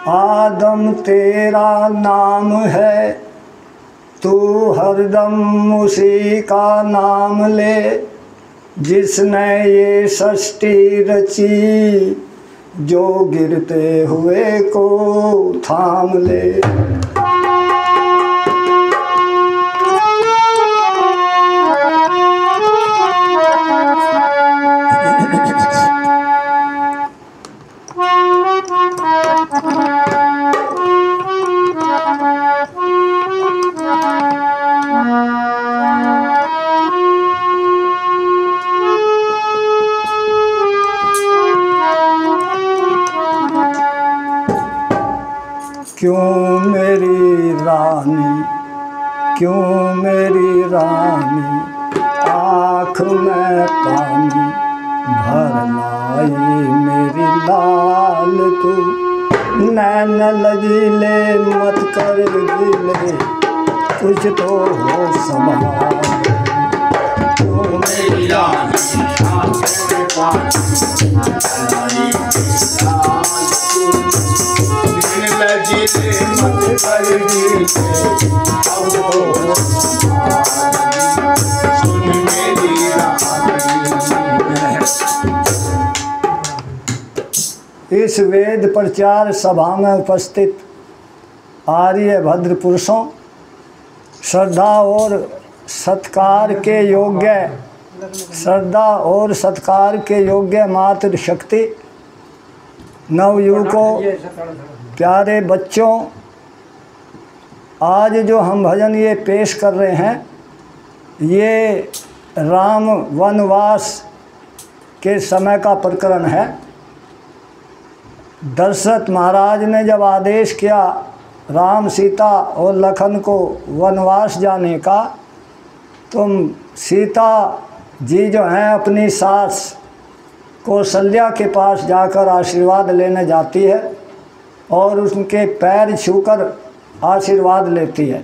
आदम तेरा नाम है, तू हरदम उसी का नाम ले, जिसने ये सृष्टि रची, जो गिरते हुए को थाम ले। क्यों मेरी रानी, क्यों मेरी रानी, आँख में पानी भर लाई मेरी लाल तू। नैन लजीले मत कर गीले, कुछ तो हो संभाल। क्यों मेरी रानी, आँख में पानी भर लाई मेरी लाल तू। लजीले मत कर गीले, अब तो हो संभाल। सुन मेरी रानी। इस वेद प्रचार सभा में उपस्थित आर्य भद्र पुरुषों, श्रद्धा और सत्कार के योग्य, श्रद्धा और सत्कार के योग्य मातृ शक्ति, नवयुवकों, प्यारे बच्चों, आज जो हम भजन ये पेश कर रहे हैं, ये राम वनवास के समय का प्रकरण है। दशरथ महाराज ने जब आदेश किया राम, सीता और लखन को वनवास जाने का, तो सीता जी जो हैं अपनी सास कौशल्या के पास जाकर आशीर्वाद लेने जाती है और उनके पैर छूकर आशीर्वाद लेती है,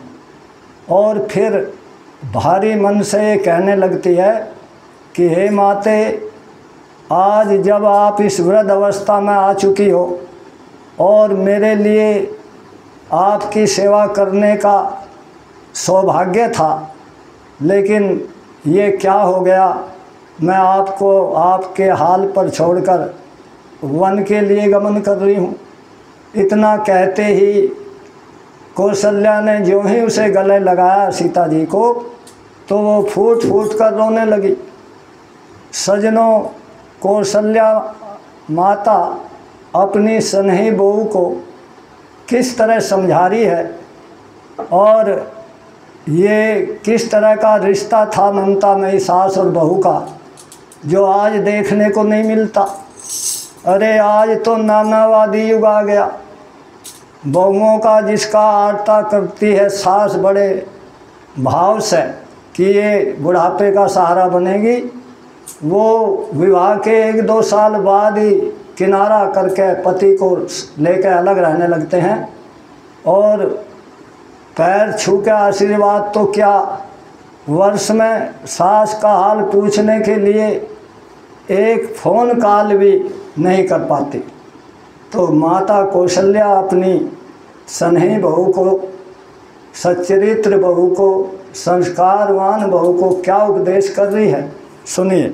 और फिर भारी मन से ये कहने लगती है कि हे माते, आज जब आप इस वृद्ध अवस्था में आ चुकी हो और मेरे लिए आपकी सेवा करने का सौभाग्य था, लेकिन ये क्या हो गया, मैं आपको आपके हाल पर छोड़कर वन के लिए गमन कर रही हूँ। इतना कहते ही कौशल्या ने जो ही उसे गले लगाया सीता जी को, तो वो फूट फूट कर रोने लगी। सजनों, कौशल्या माता अपनी सनही बहू को किस तरह समझा रही है, और ये किस तरह का रिश्ता था ममता में सास और बहू का, जो आज देखने को नहीं मिलता। अरे आज तो नानावादी युग आ गया। बहुओं का जिसका आर्ता करती है सास बड़े भाव से कि ये बुढ़ापे का सहारा बनेगी, वो विवाह के 1-2 साल बाद ही किनारा करके पति को लेकर अलग रहने लगते हैं, और पैर छू के आशीर्वाद तो क्या, वर्ष में सास का हाल पूछने के लिए एक फ़ोन कॉल भी नहीं कर पाती। तो माता कौशल्या अपनी सनही बहू को, सच्चरित्र बहू को, संस्कारवान बहू को क्या उपदेश कर रही है, सुनिए।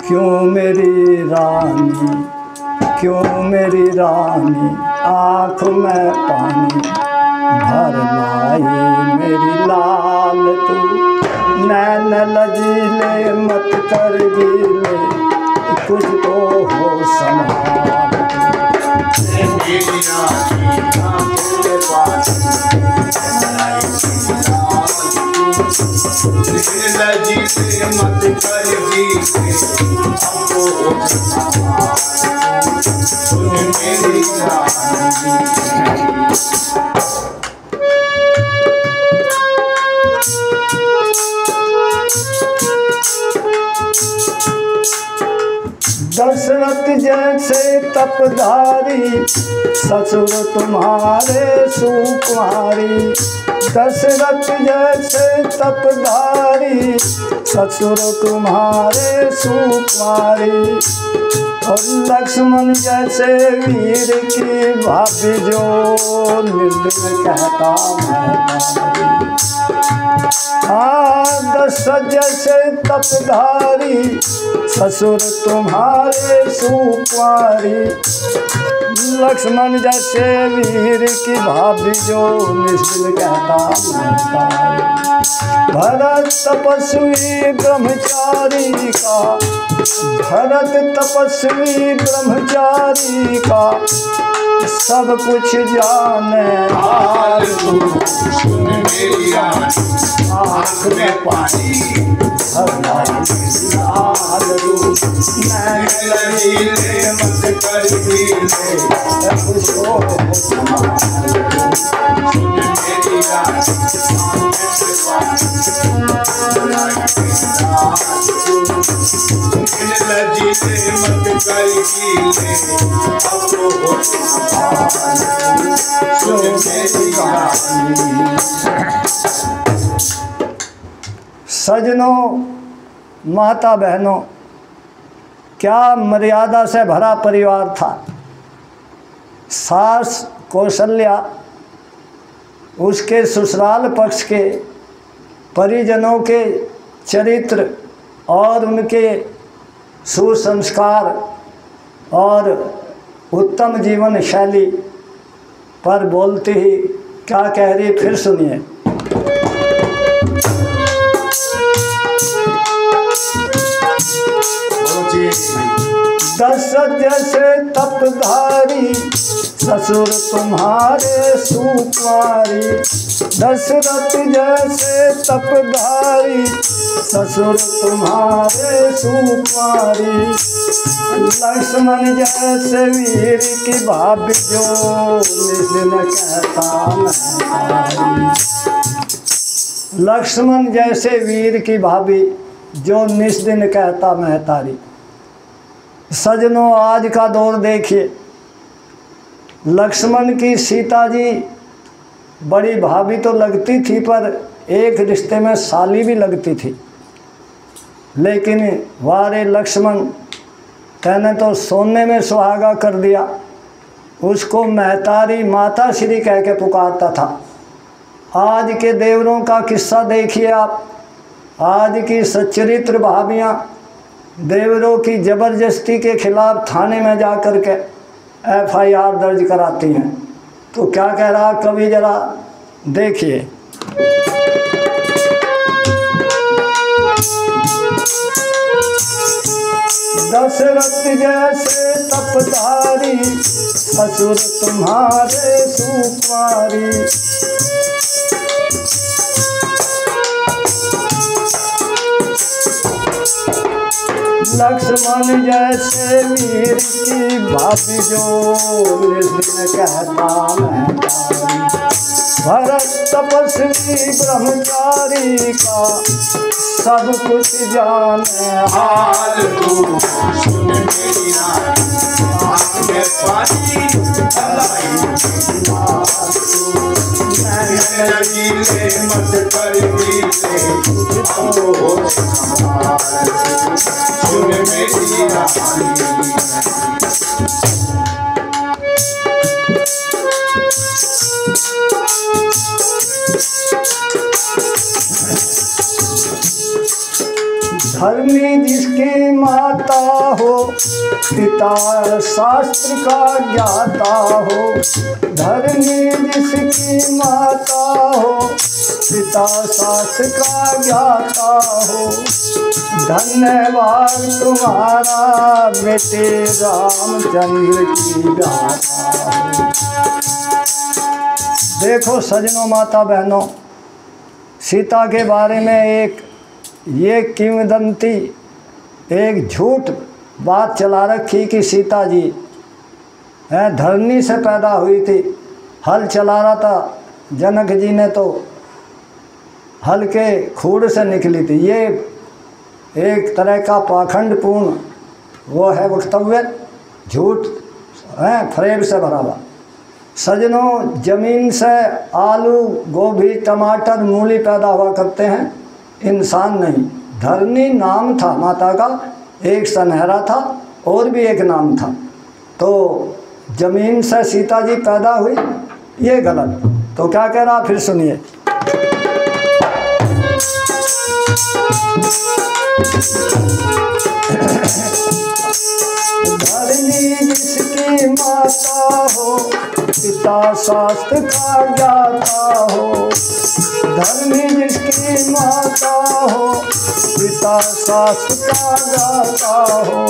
क्यों मेरी रानी, क्यों मेरी रानी, आँख में पानी भर लाई मेरी लाल तू। नैन लजीले मत कर गीले, कुछ तो हो संभाल। मेरी रानी, आँख में पानी लजीले मत कर गीले, हमको हो संभाल। सुन मेरी रानी। दशरथ जैसे तपधारी ससुर तुम्हारे सुकुमारी। दशरथ जैसे तपधारी ससुर तुम्हारे सुकुमारी। और लक्ष्मण जैसे वीर की भाभी जो निर्दिन कहता मैं। दशरथ जैसे तपधारी ससुर तुम्हारे सुकुमारी। लक्ष्मण जैसे वीर की भाभी जो निश्चिल कहता मैं। भरत तपस्वी ब्रह्मचारी का, भरत तपस्वी ब्रह्मचारी का सब कुछ जाने। हाल तू सुन मेरी आँख में पानी हाल तू मैं लड़ीले मत कर ढीले खुश हो सुन मेरी लड़ीले मत कर ढीले सजनों, माता बहनों, क्या मर्यादा से भरा परिवार था। सास कौशल्या, उसके ससुराल पक्ष के परिजनों के चरित्र और उनके सुसंस्कार और उत्तम जीवन शैली पर बोलती ही क्या कह रही, फिर सुनिए। दशरथ जैसे तपधारी ससुर तुम्हारे सुकुमारी। दशरथ जैसे तपधारी ससुर तुम्हारे सुकुमारी। लक्ष्मण जैसे वीर की भाभी जो निश्चिल कहता मैं। लक्ष्मण जैसे वीर की भाभी जो निस्दिन कहता मैं तारी। सजनों, आज का दौर देखिए, लक्ष्मण की सीता जी बड़ी भाभी तो लगती थी पर एक रिश्ते में साली भी लगती थी। लेकिन वारे लक्ष्मण कहने तो सोने में सुहागा कर दिया। उसको महतारी माता श्री कह के पुकारता था। आज के देवरों का किस्सा देखिए आप। आज की सच्चरित्र भाभियाँ देवरों की ज़बरदस्ती के खिलाफ थाने में जा कर के FIR दर्ज कराती हैं। तो क्या कह रहा कवि, जरा देखिए। दशरथ जैसे तपधारी ससुर तुम्हारे सुकुमारी। लक्ष्मण जैसे वीर की भाभी जो निर्दिन कहता मैं। भरत तपस्वी ब्रह्मचारी का सब कुछ जाने। हाल तू सुन मेरी आँख में पानी लड़ीले मत कर ढीले सुन मेरी धर्मी जिसकी माता हो, पिता शास्त्र का ज्ञाता हो। धर्मी जिसकी माता हो, पिता शास्त्र का ज्ञाता हो। धन्यवाद तुम्हारा बेटे रामचंद्र की गाथा हो। देखो सजनों, माता बहनों, सीता के बारे में एक ये किंवदंती, एक झूठ बात चला रखी कि सीता जी धरनी से पैदा हुई थी। हल चला रहा था जनक जी ने तो हल के खूड़ से निकली थी। ये एक तरह का पाखंडपूर्ण वो है वक्तव्य, झूठ है, फरेब से भरा हुआ। सजनों, जमीन से आलू, गोभी, टमाटर, मूली पैदा हुआ करते हैं, इंसान नहीं। धरनी नाम था माता का, एक सनहरा था और भी एक नाम था। तो जमीन से सीता जी पैदा हुई, ये गलत। तो क्या कह रहा फिर सुनिए। धरनी जिसकी माता हो, पिता शास्त्र का ज्ञाता हो। धरनी जिसकी माता हो, पिता शास्त्र का ज्ञाता हो।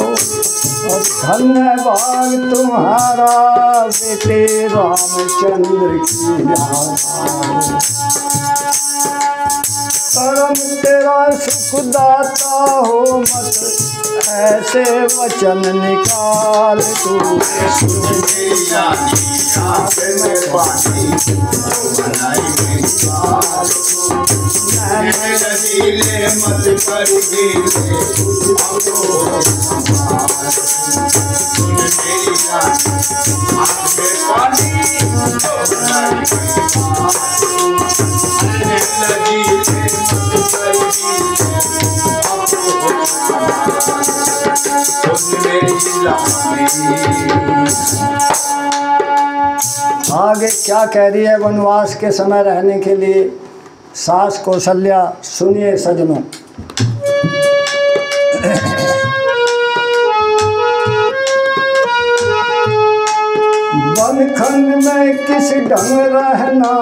और धन्यवाद तुम्हारा बेटे रामचंद्र की माता हो। परम तेरा सुखदाता हो, मत ऐसे वचन निकाल तू। आगे क्या कह रही है वनवास के समय रहने के लिए सास कौशल्या, सुनिए सजनों। वनखंड में किस ढंग रहना,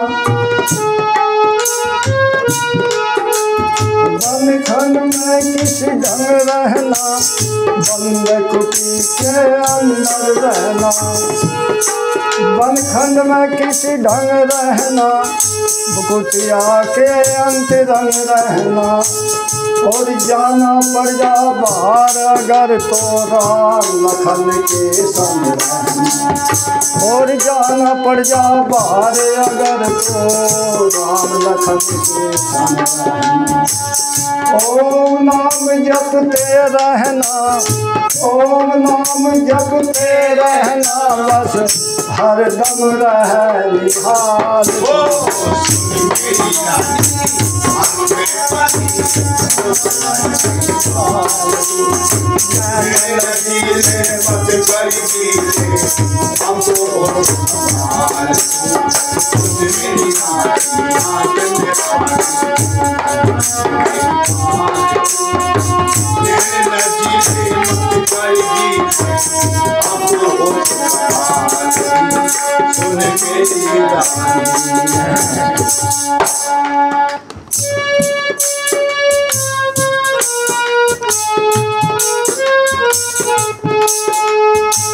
वनखंड में किस ढंग रहना, बंद कुटी के अंदर रहना। वनखंड में किस ढंग रहना, कुटिया के अंतरंग रहना। और जाना पड़ जा बाहर अगर तो राम लखन के संग रहना। और जाना पड़ जा बाहर अगर तो राम लखन के संग रहना। ओम नाम जपते रहना, ओम नाम जपते रहना, बस हरदम रह निहाल।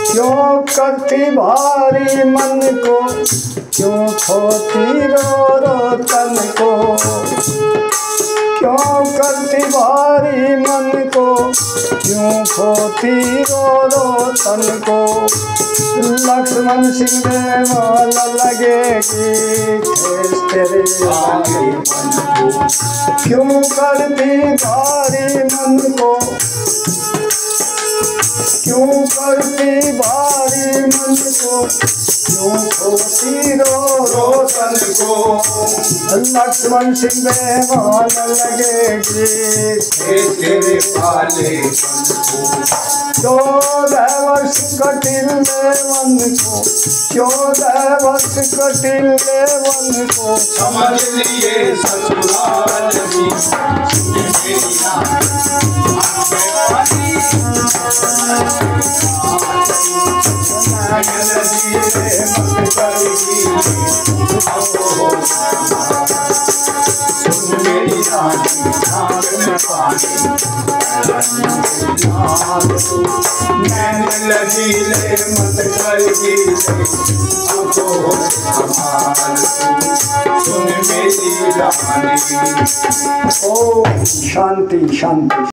क्यों करती भारी मन को, क्यों खोती रो रो तन को। क्यों करती भारी मन को, क्यों खोती रो रो तन को। लक्ष्मण सिंह देवाल लगेगी ठेस तेरे आगे मन को। क्यों करती भारी मन को, क्यों करती भारी मन को, क्यों खोती रो रो तन को। लक्ष्मण सिंह देवाल लगेगी तेरे पाले मन को। 14 वर्ष कटिल वन को, 14 वर्ष कटिल वन को। समझ लिए ससुराल की शांति शांति।